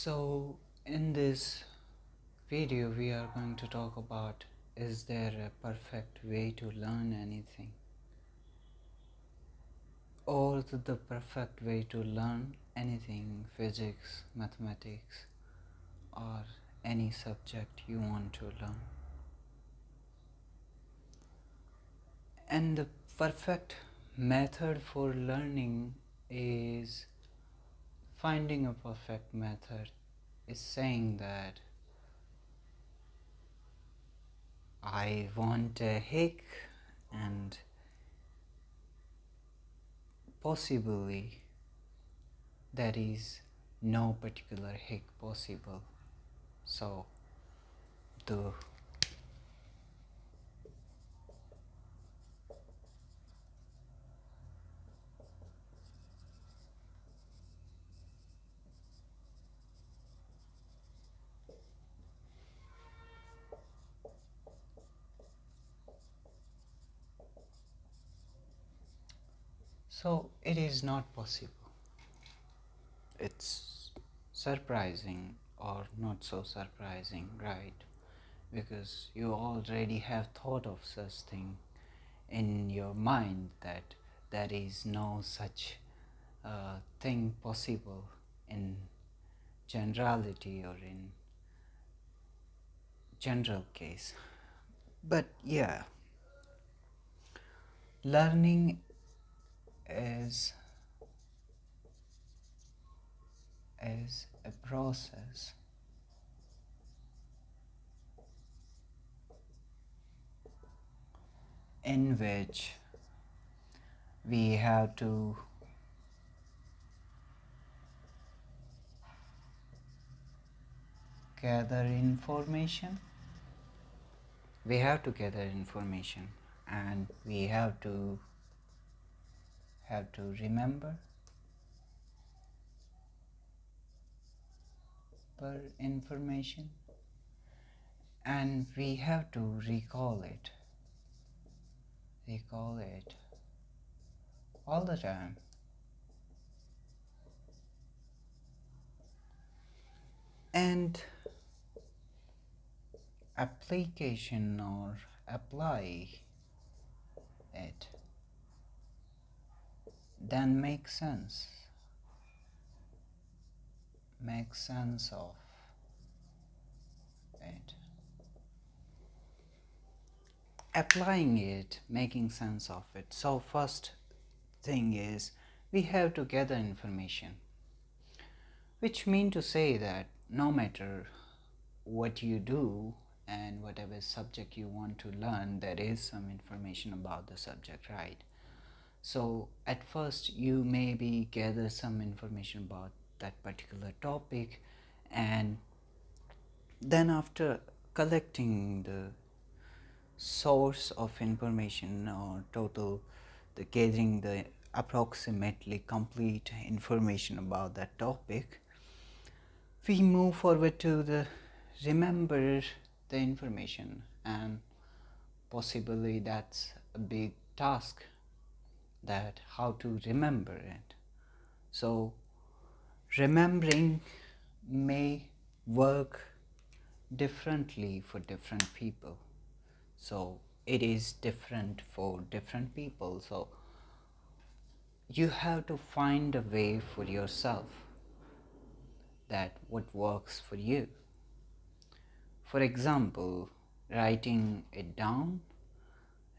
So, in this video, we are going to talk about, is there a perfect way to learn anything? Or the perfect way to learn anything, physics, mathematics, or any subject you want to learn? And the perfect method for learning is finding a perfect method is saying that I want a hick, and possibly there is no particular hick possible. So the so it is not possible. It's surprising or not so surprising, right? Because you already have thought of such thing in your mind that there is no such thing possible in generality or in general case. But yeah, learning is a process in which we have to gather information. We have to gather information, and we have to remember per information, and we have to recall it all the time. And application or apply it, then make sense of it. Applying it, making sense of it. So first thing is we have to gather information, which mean to say that no matter what you do and whatever subject you want to learn, there is some information about the subject, right? So at first you maybe gather some information about that particular topic, and then after collecting the source of information or total the gathering the approximately complete information about that topic, we move forward to the remember the information, and possibly that's a big task, that how to remember it. So remembering may work differently for different people, so it is different for different people. So you have to find a way for yourself that what works for you. For example, writing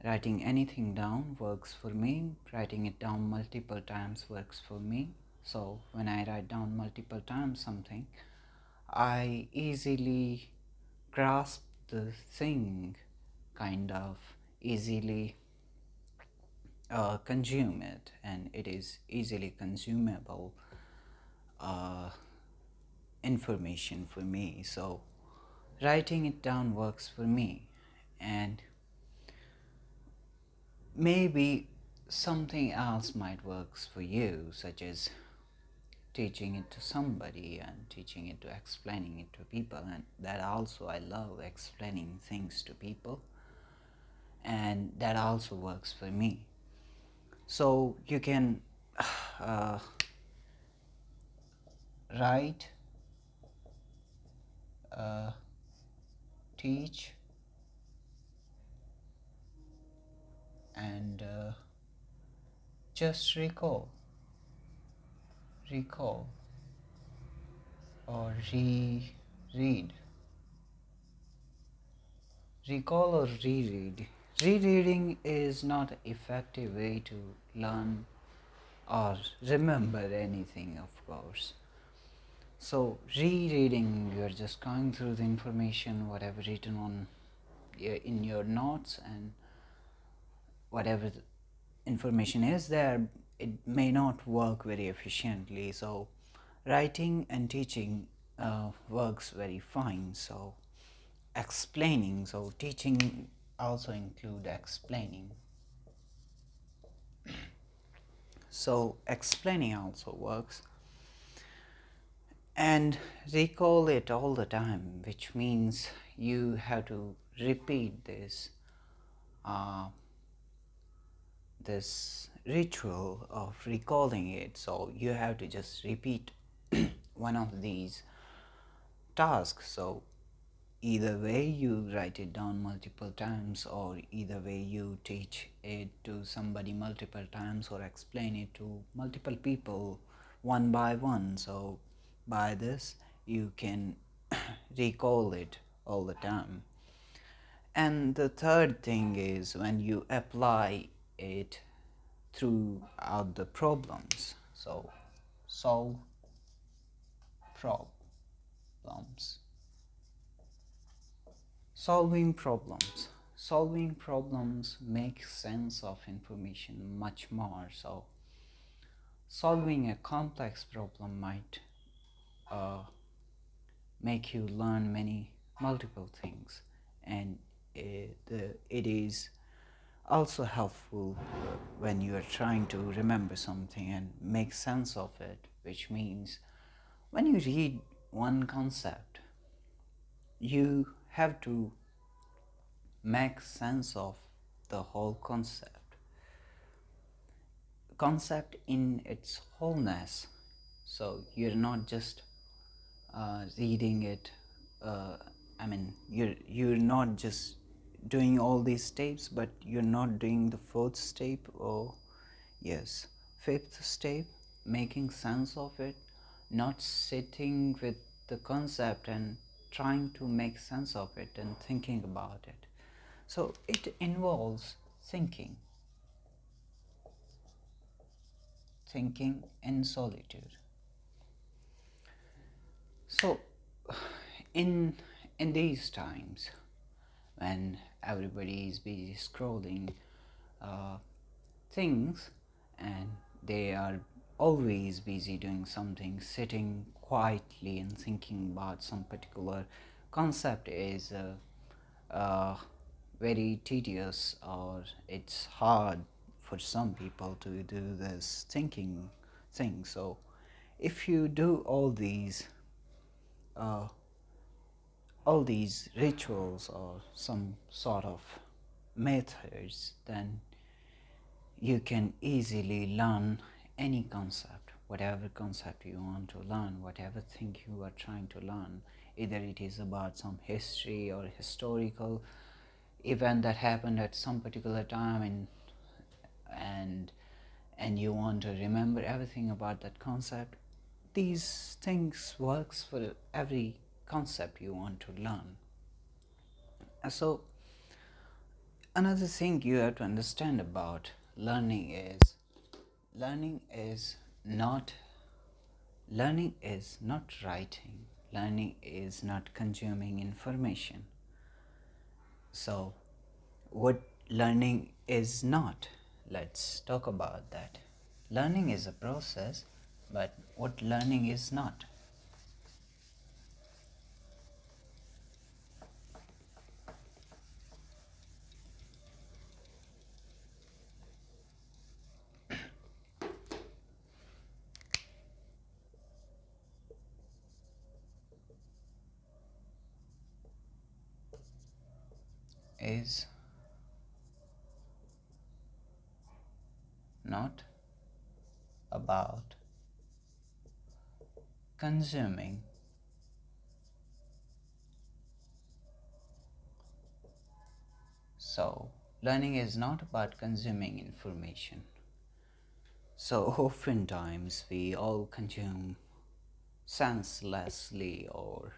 anything down works for me. Writing it down multiple times works for me. So when I write down multiple times something, I easily grasp the thing, kind of easily consume it, and it is easily consumable information for me. So writing it down works for me, and maybe something else might works for you, such as teaching it to somebody and teaching it to explaining it to people. And that also, I love explaining things to people, and that also works for me. So you can uh, write uh, teach and just recall or reread. Recall or reread. Rereading is not an effective way to learn or remember anything, of course. So, rereading, you're just going through the information, whatever written on in your notes, and whatever the information is there, it may not work very efficiently. So, writing and teaching works very fine. So, explaining, so teaching also include explaining. So, explaining also works, and recall it all the time, which means you have to repeat uh, this ritual of recalling it. So you have to just repeat one of these tasks. So either way you write it down multiple times, or either way you teach it to somebody multiple times, or explain it to multiple people one by one. So by this you can recall it all the time. And the third thing is when you apply it throughout the problems. So solve problems. Solving problems makes sense of information much more. So solving a complex problem might uh, make you learn many multiple things, and it is also helpful when you are trying to remember something and make sense of it, which means when you read one concept, you have to make sense of the whole concept in its wholeness. So you're not just reading it. I mean, you're not just doing all these steps, but you're not doing the fourth step, or yes, fifth step, making sense of it, not sitting with the concept and trying to make sense of it and thinking about it. So it involves thinking in solitude. So in these times when everybody is busy scrolling uh, things, and they are always busy doing something, sitting quietly and thinking about some particular concept is very tedious, or it's hard for some people to do this thinking thing. So if you do uh, all these rituals or some sort of methods, then you can easily learn any concept, whatever concept you want to learn, whatever thing you are trying to learn, either it is about some history or historical event that happened at some particular time, and and you want to remember everything about that concept. These things works for every concept you want to learn. So another thing you have to understand about learning is not learning is not writing. Learning is not consuming information. So what learning is not, let's talk about that. Learning is a process, but what learning is not is not about consuming So, learning is not about consuming information. So, oftentimes we all consume senselessly or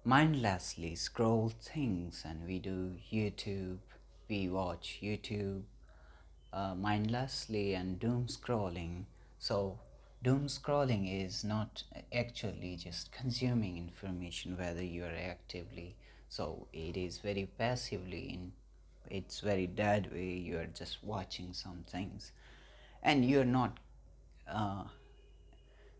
mindlessly scroll things, and we do YouTube, we watch YouTube mindlessly and doom scrolling. So, doom scrolling is not actually just consuming information, whether you are actively, so it is very passively in it's very dead way. You are just watching some things and you're not uh,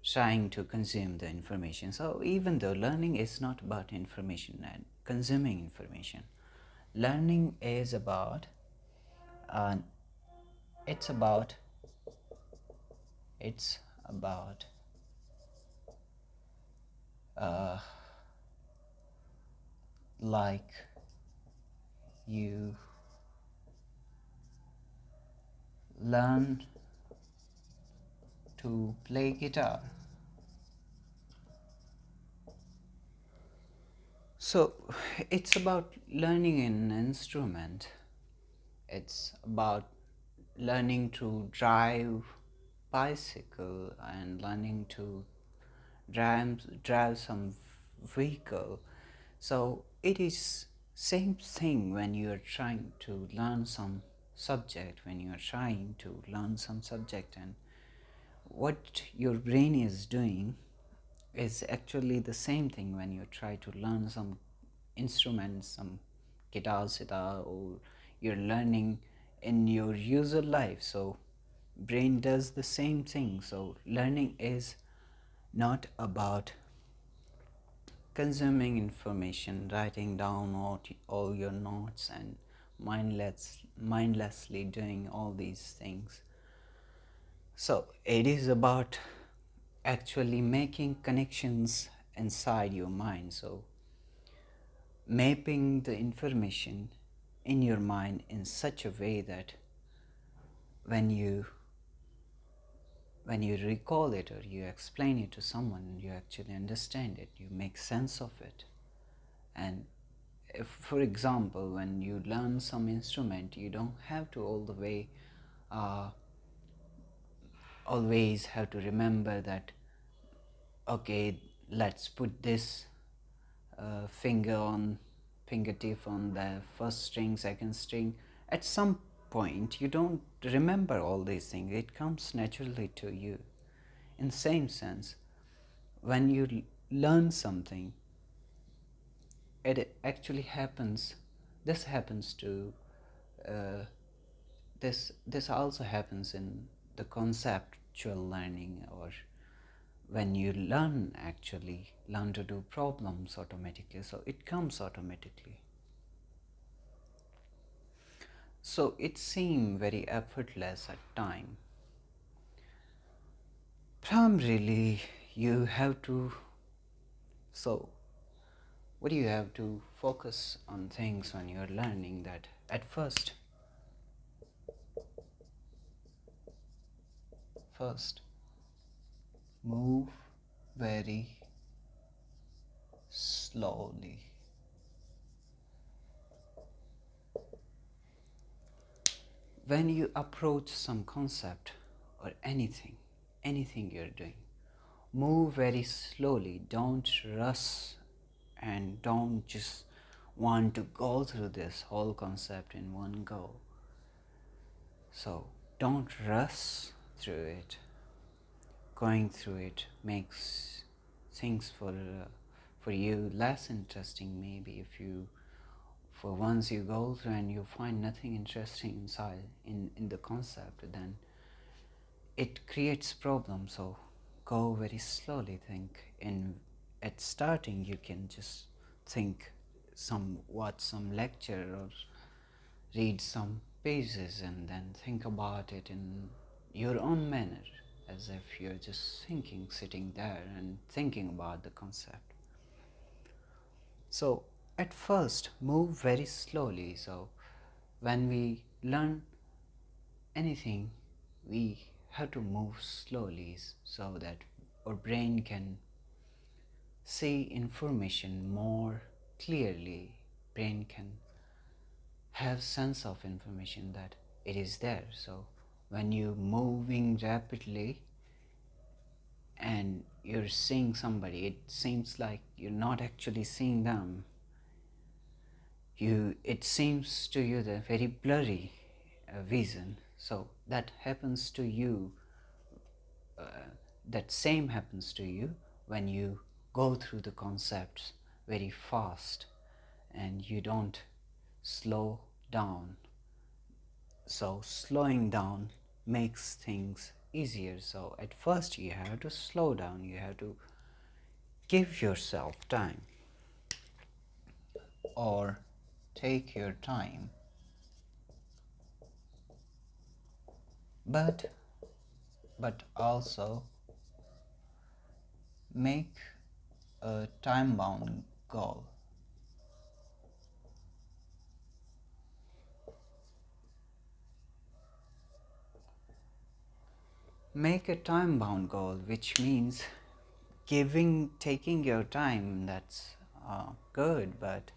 trying to consume the information. So even though learning is not about information and consuming information, learning is about uh, it's about it's about uh, like you learn to play guitar. So it's about learning an instrument. It's about learning to drive bicycle and learning to drive some vehicle. So it is same thing when you are trying to learn some subject, when you are trying to learn some subject, and what your brain is doing is actually the same thing when you try to learn some instruments, some guitar, sitar, or you're learning in your user life. So brain does the same thing. So learning is not about consuming information, writing down all your notes and mindlessly doing all these things. So it is about actually making connections inside your mind. So mapping the information in your mind in such a way that when you when you recall it or you explain it to someone, you actually understand it, you make sense of it. And if, for example, when you learn some instrument, you don't have to all the way uh, always have to remember that, okay, let's put this fingertip on the first string, second string. At some point you don't remember all these things, it comes naturally to you. In same sense, when you learn something, it actually happens. This happens to uh, this also happens in the conceptual learning, or when you learn to do problems automatically, so it comes automatically. So it seems very effortless at time. Primarily you have to, so what do you have to focus on things when you're learning, that at first move very slowly. When you approach some concept or anything you're doing, move very slowly. Don't rush and don't just want to go through this whole concept in one go. So don't rush through it. Going through it makes things for you less interesting. Maybe if you, for once you go through and you find nothing interesting inside in the concept, then it creates problems. So go very slowly. Think in at starting you can just think watch some lecture or read some pages and then think about it in your own manner, as if you're just thinking, sitting there and thinking about the concept. So at first move very slowly. So when we learn anything, we have to move slowly so that our brain can see information more clearly. Brain can have sense of information that it is there. So when you're moving rapidly and you're seeing somebody, it seems like you're not actually seeing them. It seems to you the very blurry vision. So that happens to you, that same happens to you when you go through the concepts very fast and you don't slow down. So slowing down makes things easier. So at first you have to slow down, you have to give yourself time, or take your time, but also make a time bound goal. Make a time bound goal, which means taking your time. That's good, but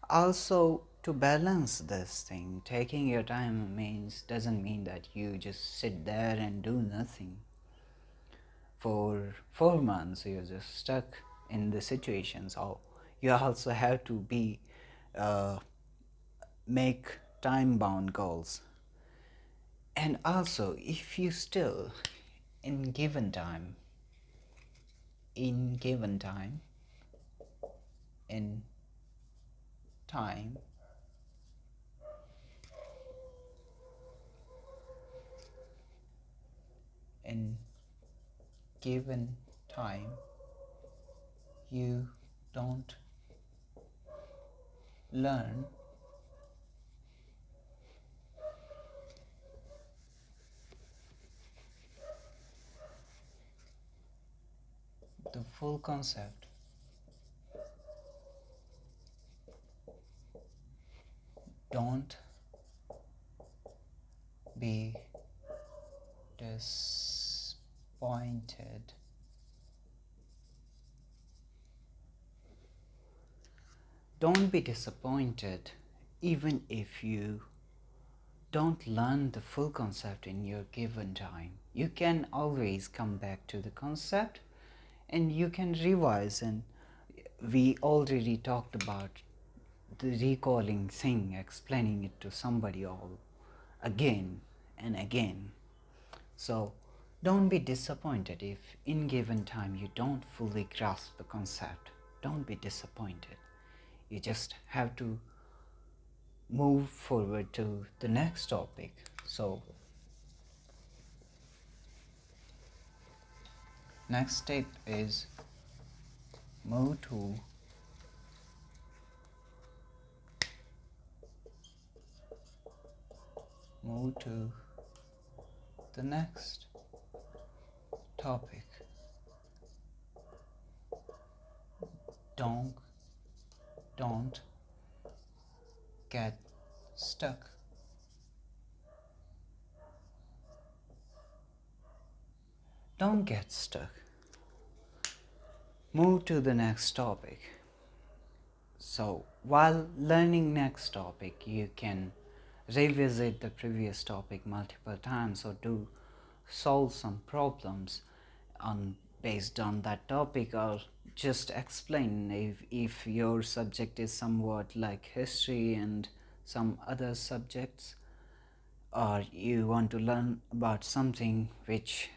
also to balance this thing, taking your time doesn't mean that you just sit there and do nothing for 4 months. You're just stuck in the situation. So you also have to be uh, make time bound goals. And also, if you still in given time in given time in time in given time, you don't learn the full concept. Don't be disappointed. Don't be disappointed even if you don't learn the full concept in your given time. You can always come back to the concept and you can revise. And we already talked about the recalling thing, explaining it to somebody all again and again. So don't be disappointed if in given time you don't fully grasp the concept. Don't be disappointed. You just have to move forward to the next topic. So next step is move to move to the next topic. Don't don't get stuck. Don't get stuck. Move to the next topic. So while learning next topic, you can revisit the previous topic multiple times, or do solve some problems on based on that topic, or just explain if your subject is somewhat like history and some other subjects, or you want to learn about something which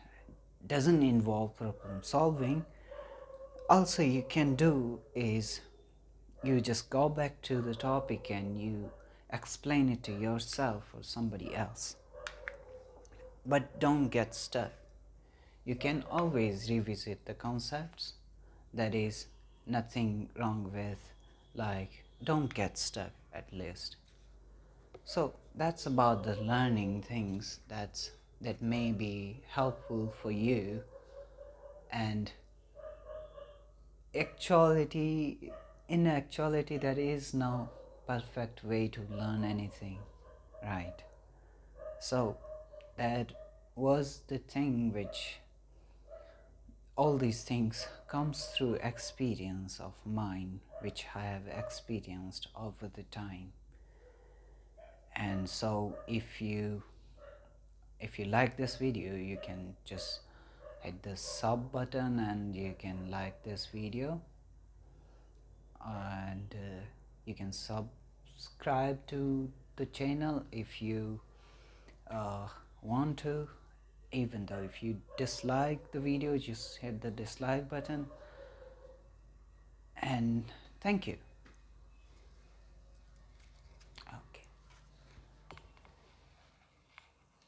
doesn't involve problem solving. Also you can do is you just go back to the topic and you explain it to yourself or somebody else. But don't get stuck. You can always revisit the concepts. That is nothing wrong with, like, don't get stuck at least. So that's about the learning things that may be helpful for you. And actuality in actuality there is no perfect way to learn anything, right? So that was the thing, which all these things comes through experience of mine, which I have experienced over the time. And so if you like this video, you can just hit the sub button and you can like this video, and you can subscribe to the channel if you want to. Even though if you dislike the video, just hit the dislike button. And thank you.